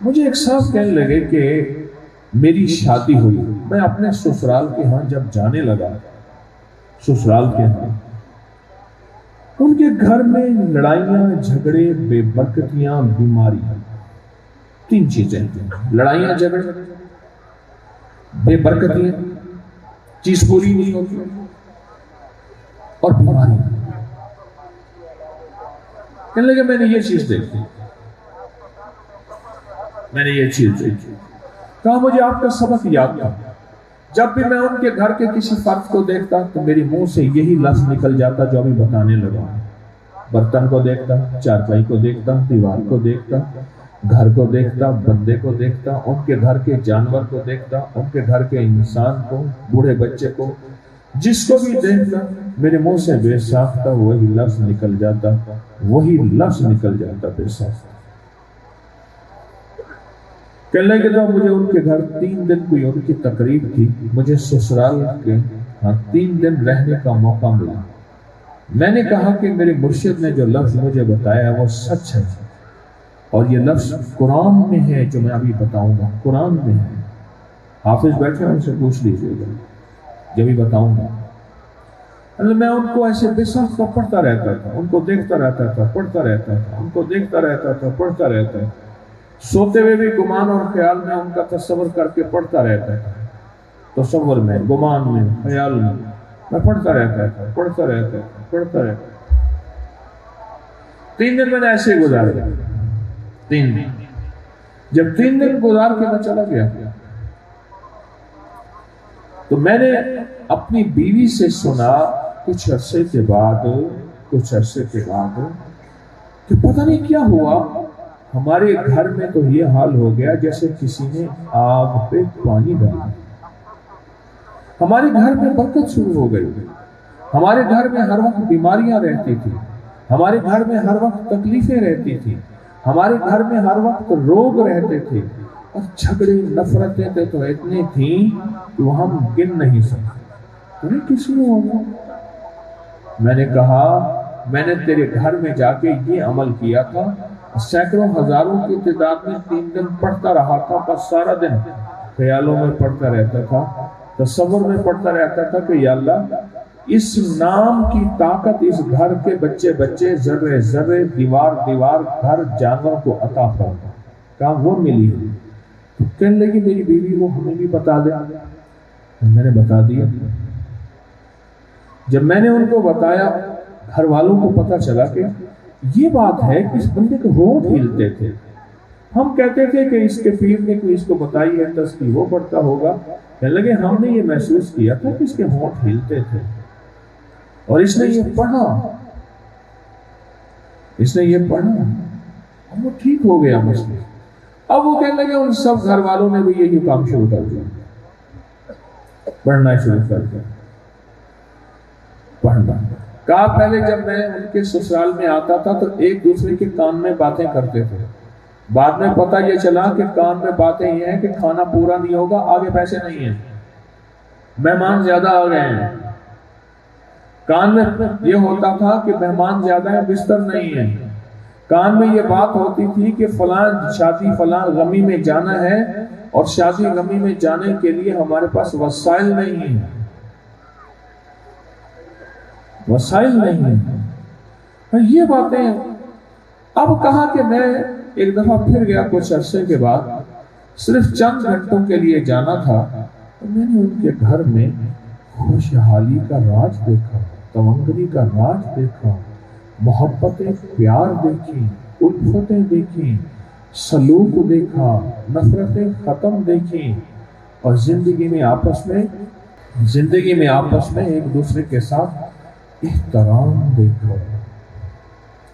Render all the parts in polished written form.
مجھے ایک صاحب کہنے لگے کہ میری شادی ہوئی، میں اپنے سسرال کے ہاں جب جانے لگا، سسرال کے ہاں ان کے گھر میں لڑائیاں جھگڑے بے برکتیاں بیماری، تین چیزیں، لڑائیاں جھگڑے بے برکتیاں، چیز پوری نہیں ہوتی، اور بیماری۔ کہنے لگے میں نے یہ چیز دیکھی، میں نے یہ چیز دیکھی۔ کہا مجھے آپ کا سبق یاد تھا، جب بھی میں ان کے گھر کے کسی فرد کو دیکھتا تو میرے منہ سے یہی لفظ نکل جاتا جو ابھی بتانے لگا۔ برتن کو دیکھتا، چارپائی کو دیکھتا، دیوار کو دیکھتا، گھر کو دیکھتا، بندے کو دیکھتا، ان کے گھر کے جانور کو دیکھتا، ان کے گھر کے انسان کو، بوڑھے بچے کو، جس کو بھی دیکھتا میرے منہ سے بے ساختہ وہی لفظ نکل جاتا، وہی لفظ نکل جاتا بے ساختہ۔ کہنے لگے تو مجھے ان کے گھر 3 دن کوئی ان کی تقریب تھی، مجھے سسرال کے 3 دن رہنے کا موقع ملا۔ میں نے کہا کہ میرے مرشد نے جو لفظ مجھے بتایا وہ سچ ہے، اور یہ لفظ قرآن میں ہے جو میں ابھی بتاؤں گا، قرآن میں ہے۔ حافظ بیٹھے ان سے پوچھ لیجیے گا جب بھی بتاؤں گا۔ میں ان کو ایسے بے ساختہ پڑھتا رہتا تھا، ان کو دیکھتا رہتا تھا، پڑھتا رہتا تھا، ان کو دیکھتا رہتا تھا، پڑھتا رہتا تھا، سوتے ہوئے بھی گمان اور خیال میں ان کا تصور کر کے پڑھتا رہتا تھا، تصور میں، گمان میں، خیال میں پڑھتا رہتا تھا، پڑھتا رہتا تھا، پڑھتا رہتا تھا۔ 3 دن میں نے ایسے ہی گزارے، 3 دن۔ جب 3 دن گزار کے میں چلا گیا تو میں نے اپنی بیوی سے سنا کچھ عرصے کے بعد کہ پتہ نہیں کیا ہوا، ہمارے گھر میں تو یہ حال ہو گیا جیسے کسی نے آگ پہ پانی ڈالا۔ ہمارے گھر میں برکت شروع ہو گئی، ہمارے گھر میں ہر وقت بیماریاں رہتی تھی، ہمارے گھر میں ہر وقت تکلیفیں رہتی تھی، ہمارے گھر میں ہر وقت روگ رہتے تھے، اور جھگڑے نفرتیں تو اتنی تھیں کہ وہ ہم گن نہیں سکتے۔ انہیں کسی نے ہوگا؟ میں نے کہا میں نے تیرے گھر میں جا کے یہ عمل کیا تھا، سینکڑوں ہزاروں کی تعداد میں 3 دن پڑھتا رہا تھا، بس سارا دن خیالوں میں پڑھتا رہتا تھا، تصور میں پڑھتا رہتا تھا کہ یا اللہ اس نام کی طاقت اس گھر کے بچے بچے، ذرے ذرے، دیوار دیوار، گھر جانور کو عطا فرما۔ کہا وہ ملی ہے۔ تو کہنے لگی میری بیوی وہ ہمیں بھی بتا دے۔ میں نے بتا دیا۔ جب میں نے ان کو بتایا، گھر والوں کو پتہ چلا کہ یہ بات ہے کہ اس بندے کے ہونٹ ہلتے تھے۔ ہم کہتے تھے کہ اس کے پیر نے کوئی اس کو بتائی ہے تسبیح وہ پڑھتا ہوگا، کہنے لگے ہم نے یہ محسوس کیا تھا کہ اس کے ہونٹ ہلتے تھے، اور اس نے یہ پڑھا، اور وہ ٹھیک ہو گیا مسئلہ۔ اب وہ کہنے لگے ان سب گھر والوں نے بھی یہی کام شروع کر دیا، پڑھنا شروع کر دیا، پڑھنا۔ کہا پہلے جب میں ان کے سسرال میں آتا تھا تو ایک دوسرے کے کان میں باتیں کرتے تھے، بعد میں پتہ یہ چلا کہ کان میں باتیں یہ ہیں کہ کھانا پورا نہیں ہوگا، آگے پیسے نہیں ہیں، مہمان زیادہ آ گئے ہیں۔ کان میں یہ ہوتا تھا کہ مہمان زیادہ ہیں، بستر نہیں ہے۔ کان میں یہ بات ہوتی تھی کہ فلاں شادی فلاں غمی میں جانا ہے، اور شادی غمی میں جانے کے لیے ہمارے پاس وسائل نہیں ہیں، وسائل نہیں ہیں۔ یہ باتیں اب کہا کہ میں ایک دفعہ پھر گیا کچھ عرصے کے بعد، صرف چند گھنٹوں کے لیے جانا تھا، تو میں نے ان کے گھر میں خوشحالی کا راج دیکھا، تمنگری کا راج دیکھا، محبتیں، پیار دیکھی، الفتیں دیکھی، سلوک دیکھا، نفرتیں ختم دیکھی، اور زندگی میں آپس میں ایک دوسرے کے ساتھ احترام دیکھا۔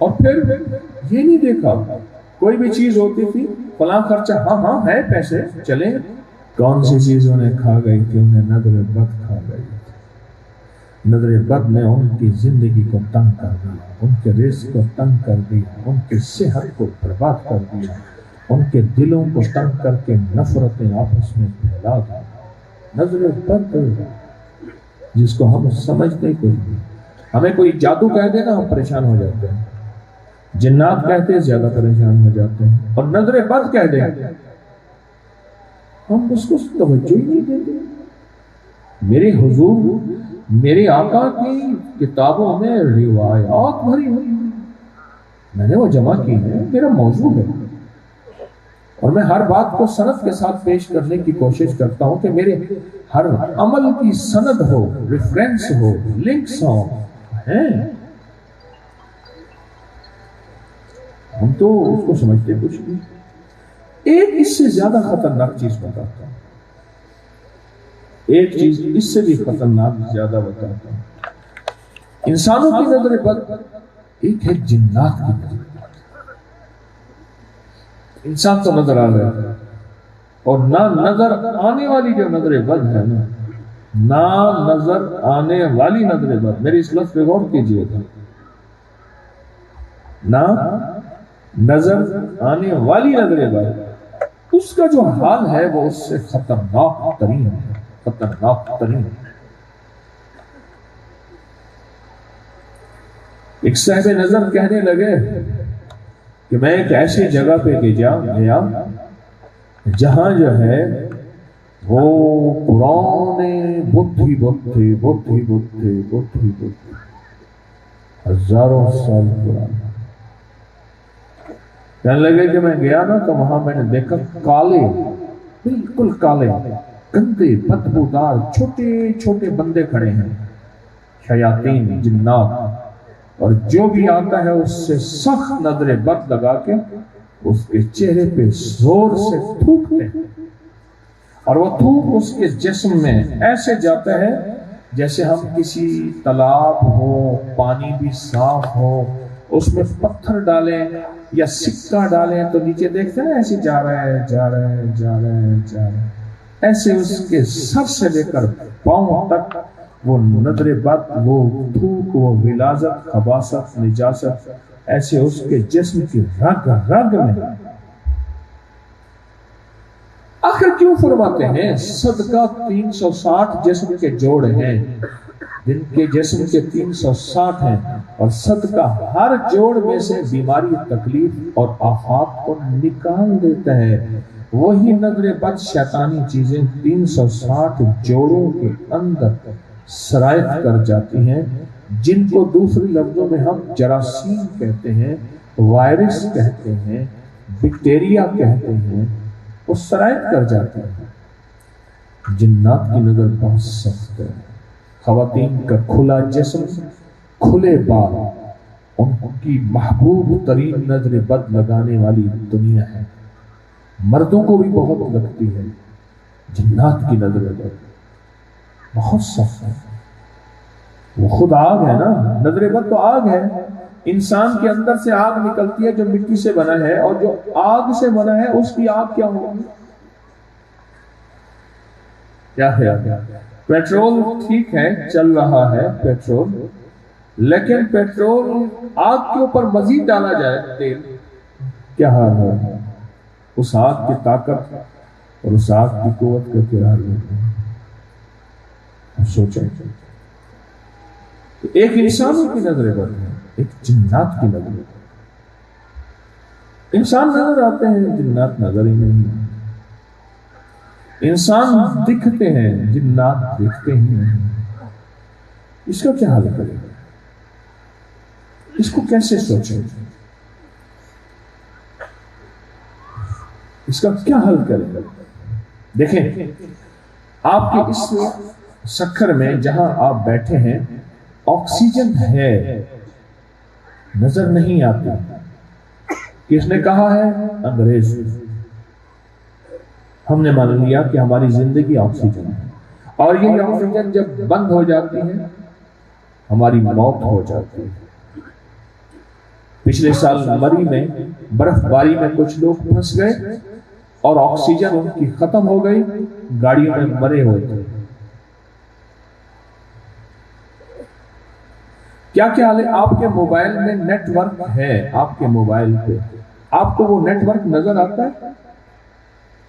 اور پھر یہ نہیں دیکھا کوئی بھی چیز ہوتی تھی فلاں خرچہ، ہاں ہے پیسے چلیں، کون سی چیز انہیں کھا گئی تھی؟ انہیں نظر بد کھا گئی تھی۔ نظر بد نے ان کی زندگی کو تنگ کر دیا، ان کے رزق کو تنگ کر دیا، ان کی صحت کو برباد کر دیا، ان کے دلوں کو تنگ کر کے نفرتیں آپس میں پھیلا دی۔ نظر بد جس کو ہم سمجھتے کوئی نہیں، ہمیں کوئی جادو کہہ دے نا ہم پریشان ہو جاتے ہیں۔ جنات کہتے ہیں زیادہ پریشان ہو جاتے ہیں، اور نظر بد کہہ دیں ہم اس کو توجہ ہی نہیں دیتے۔ میرے حضور میرے آقا کی کتابوں میں روایات بھری ہوئی ہیں، میں نے وہ جمع کی ہے، میرا موضوع ہے، اور میں ہر بات کو سند کے ساتھ پیش کرنے کی کوشش کرتا ہوں کہ میرے ہر عمل کی سند ہو، ریفرنس ہو، لنکس ہو ہیں۔ ہم تو اس کو سمجھتے کچھ نہیں۔ ایک اس سے زیادہ خطرناک چیز بتاتا ہوں، ایک چیز اس سے بھی خطرناک زیادہ بتاتا ہوں۔ انسانوں کی نظر بد، ایک ہے جنات کی نظر بد۔ انسان تو نظر آ رہا ہے، اور نہ نظر آنے والی جو نظر بد ہے نہ نظر آنے والی نظر بد، میری اس لفظ پہ غور کیجیے گا، نہ نظر آنے والی نظر بد، اس کا جو حال ہے وہ اس سے خطرناک ترین ہے، خطرناک ترین۔ ایک صاحب نظر کہنے لگے کہ میں ایک ایسی جگہ پہ گیا جہاں جو ہے وہ پرانے بت ہی بت تھے، بت ہی بت تھے، بت ہی بت تھے، ہزاروں سال پرانے۔ کہنے لگے کہ میں گیا نا تو وہاں میں نے دیکھا کالے، بالکل کالے، گندے بدبودار چھوٹے چھوٹے بندے کھڑے ہیں، شیاطین، جنات، اور جو بھی آتا ہے اس سے سخت نظر بد لگا کے اس کے چہرے پہ زور سے تھوکتے ہیں، اور وہ تھوک اس کے جسم میں ایسے جاتا ہے جیسے ہم کسی تالاب ہو، پانی بھی صاف ہو، اس میں پتھر ڈالیں یا سکہ ڈالیں تو نیچے دیکھتے ہیں ایسے جا رہا ہے، جا رہا ہے، جا رہا ہے، جا رہا ہے، ایسے اس کے سر سے لے کر پاؤں تک وہ نظر بد، وہ تھوک، وہ غلاظت، خباثت، نجاست ایسے اس کے جسم کی رگ رگ میں۔ آخر کیوں فرماتے ہیں صدقہ 360 جسم کے جوڑ ہیں، جن کے جسم کے 360 ہیں، اور صدقہ ہر جوڑ میں سے بیماری، تکلیف اور آفات کو نکال دیتا ہے۔ وہی نظر بد شیطانی چیزیں 360 جوڑوں کے اندر سرایت کر جاتی ہیں، جن کو دوسرے لفظوں میں ہم جراثیم کہتے ہیں، وائرس کہتے ہیں، بیکٹیریا کہتے ہیں، وہ سرایت کر جاتے ہیں۔ جنات کی نظر بہت سخت ہے۔ خواتین کا کھلا جسم، کھلے بال، ان کی محبوب ترین نظر بد لگانے والی دنیا ہے۔ مردوں کو بھی بہت لگتی ہے، جنات کی نظر بد بہت سخت ہے۔ وہ خود آگ ہے نا، نظر بد تو آگ ہے، انسان کے اندر سے آگ نکلتی ہے جو مٹی سے بنا ہے، اور جو آگ سے بنا ہے اس کی آگ کیا ہوگی؟ کیا خیال ہے؟ پیٹرول ٹھیک ہے، چل رہا ہے پیٹرول، لیکن پیٹرول آگ کے اوپر مزید ڈالا جائے تیل، کیا حال ہے؟ اس آگ کی طاقت اور اس آگ کی قوت کا کیا حال ہے؟ سوچیں، ایک انسانوں کی نظر بد ہے، ایک جنات کی نظر بد۔ انسان نظر آتے ہیں، جنات نظر ہی نہیں۔ انسان دکھتے ہیں، جنات دکھتے ہی نہیں۔ اس کا کیا حل کرے گا؟ اس کو کیسے سوچیں؟ اس کا کیا حل کرے گا؟ دیکھیں، آپ کے اس سکھر میں جہاں آپ بیٹھے ہیں آکسیجن ہے، نظر نہیں آتی۔ کس نے کہا ہے؟ انگریز۔ ہم نے مان لیا کہ ہماری زندگی آکسیجن ہے، اور یہ آکسیجن جب بند ہو جاتی ہے ہماری موت ہو جاتی ہے۔ پچھلے سال مری میں برف باری میں کچھ لوگ پھنس گئے اور آکسیجن ان کی ختم ہو گئی، گاڑیوں میں مرے ہوئے تھے۔ کیا حال ہے؟ آپ کے موبائل میں نیٹ ورک ہے، آپ کے موبائل پہ آپ کو وہ نیٹ ورک نظر آتا ہے؟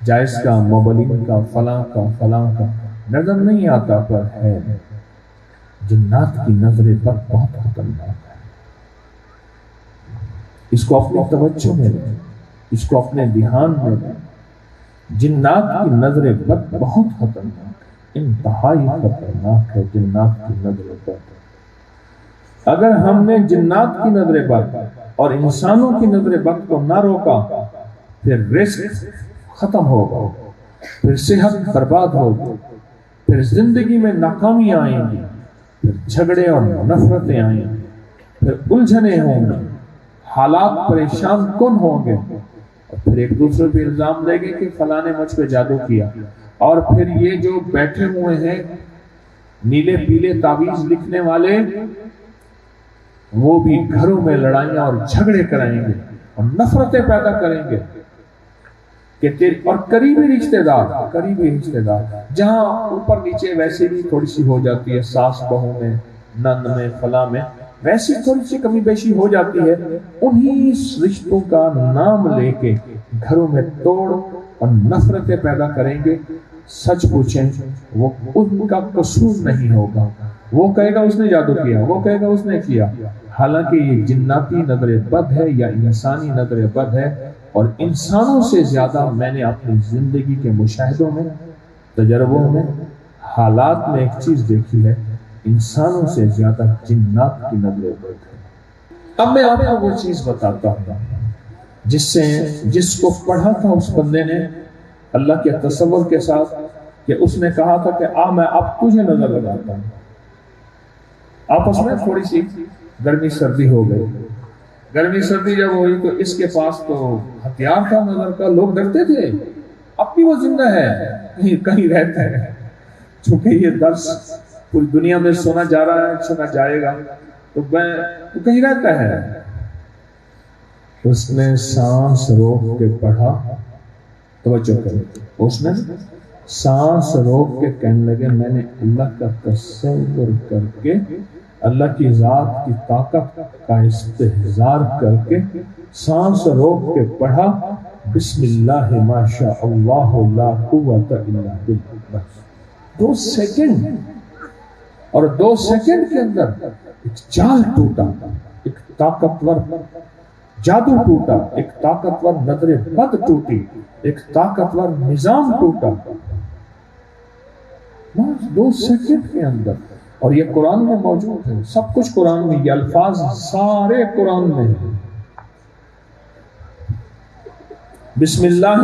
جائز کا، موبائل کا، فلاں کا، فلاں کا نظر نہیں آتا، پر ہے۔ جنات کی نظر بد بہت خطرناک ہے۔ اس کو اپنی توجہ میں لیں، اس کو اپنے دھیان میں لیں۔ جنات کی نظر بد بہت خطرناک، انتہائی خطرناک ہے جنات کی نظر بد۔ اگر ہم نے جنات کی نظر بد اور انسانوں کی نظر بد کو نہ روکا، پھر رزق ختم ہوگا، پھر صحت برباد ہوگی، پھر زندگی میں ناکامی آئیں گی، پھر جھگڑے اور نفرتیں آئیں گی، پھر الجھنیں ہوں گی، حالات پریشان کن ہوں گے، اور پھر ایک دوسرے پہ الزام دیں گے کہ فلاں نے مجھ پہ جادو کیا، اور پھر یہ جو بیٹھے ہوئے ہیں نیلے پیلے تعویذ لکھنے والے، وہ بھی گھروں میں لڑائیاں اور جھگڑے کرائیں گے اور نفرتیں پیدا کریں گے کہ اور قریبی رشتہ دار جہاں اوپر نیچے ویسے بھی تھوڑی سی ہو جاتی ہے، ساس بہو میں، نند میں، فلاں میں ویسی تھوڑی سی کمی بیشی ہو جاتی ہے، انہی رشتوں کا نام لے کے گھروں میں توڑ اور نفرتیں پیدا کریں گے۔ سچ پوچھیں، وہ ان کا قصور نہیں ہوگا، وہ کہے گا اس نے جادو کیا، وہ کہے گا اس نے کیا، حالانکہ یہ جناتی نظر بد ہے یا انسانی نظر بد ہے۔ اور انسانوں سے زیادہ میں نے اپنی زندگی کے مشاہدوں میں، تجربوں میں، حالات میں ایک چیز دیکھی ہے، انسانوں سے زیادہ جنات کی نظر بد ہے۔ اب میں آپ کو وہ چیز بتاتا ہوں جس کو پڑھا تھا اس بندے نے اللہ کے تصور کے ساتھ، کہ اس نے کہا تھا کہ میں اب تجھے نظر لگاتا ہوں۔ آپس میں تھوڑی سی گرمی سردی ہو گئی، گرمی سردی جب ہوئی تو اس کے پاس تو ہتھیار تھا نظر کا، لوگ ڈرتے تھے، اب بھی وہ زندہ ہے، کہیں رہتا ہے، چونکہ یہ درس پوری دنیا میں سنا جا رہا ہے، سنا جائے گا، تو کہیں رہتا ہے۔ اس نے سانس روک کے پڑھا، توجہ کریں، اس نے سانس روک کے کہنے لگے میں نے اللہ کا تصور کر کے، اللہ کی ذات کی طاقت کا استحضار کر کے سانس روک کے پڑھا، بسم اللہ ما شاء اللہ لا قوت الا باللہ۔ 2 سیکنڈ، اور 2 سیکنڈ کے اندر ایک جال ٹوٹا، ایک طاقتور جادو ٹوٹا، ایک طاقتور نظر بد ٹوٹی، ایک طاقتور نظام ٹوٹا، 2 سیکنڈ کے اندر۔ اور یہ قرآن میں موجود ہے، سب کچھ قرآن میں، یہ الفاظ سارے قرآن میں ہیں۔ بسم اللہ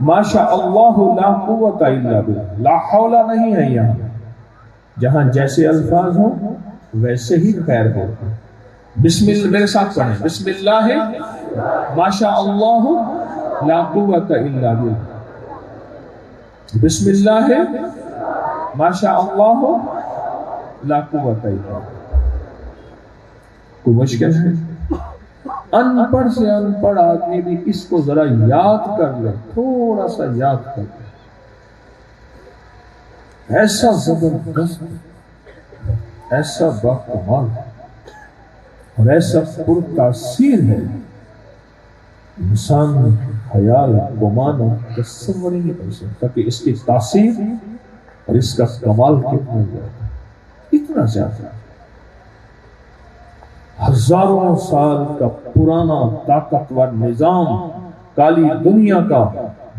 ما شاء اللہ لا قوت الا باللہ، لا حول نہیں ہے یہاں، جہاں جیسے الفاظ ہوں ویسے ہی خیر ہو۔ بسم اللہ، میرے ساتھ پڑھیں، بسم اللہ ما شاء اللہ لا قوت الا باللہ، بسم اللہ ما شاء اللہ لا قوت الا باللہ۔ کوئی مشکل ہے؟ ان پڑھ سے ان پڑھ آدمی بھی اس کو ذرا یاد کر لے، تھوڑا سا یاد کر لے، ایسا زبردست، ایسا باکمال اور ایسا پر تاثیر ہے، انسان خیال، گمان اور تصور ہی نہیں کر سکتا کہ اس کی تاثیر اور اس کا کمال کتنا زیادہ، اتنا زیادہ۔ ہزاروں سال کا پرانا طاقتور نظام، کالی دنیا کا،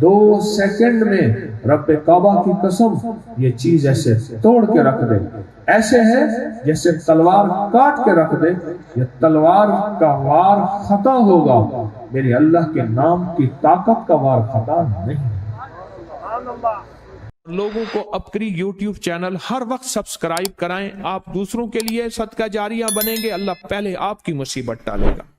2 سیکنڈ میں رب کعبہ کی قسم یہ چیز ایسے توڑ کے رکھ دے، ایسے ہے جیسے تلوار کاٹ کے رکھ دے، یہ تلوار کا وار خطا ہوگا، میرے اللہ کے نام کی طاقت کا وار خطا نہیں۔ لوگوں کو اپکری یوٹیوب چینل ہر وقت سبسکرائب کرائیں، آپ دوسروں کے لیے صدقہ جاریہ بنیں گے، اللہ پہلے آپ کی مصیبت ٹالے گا۔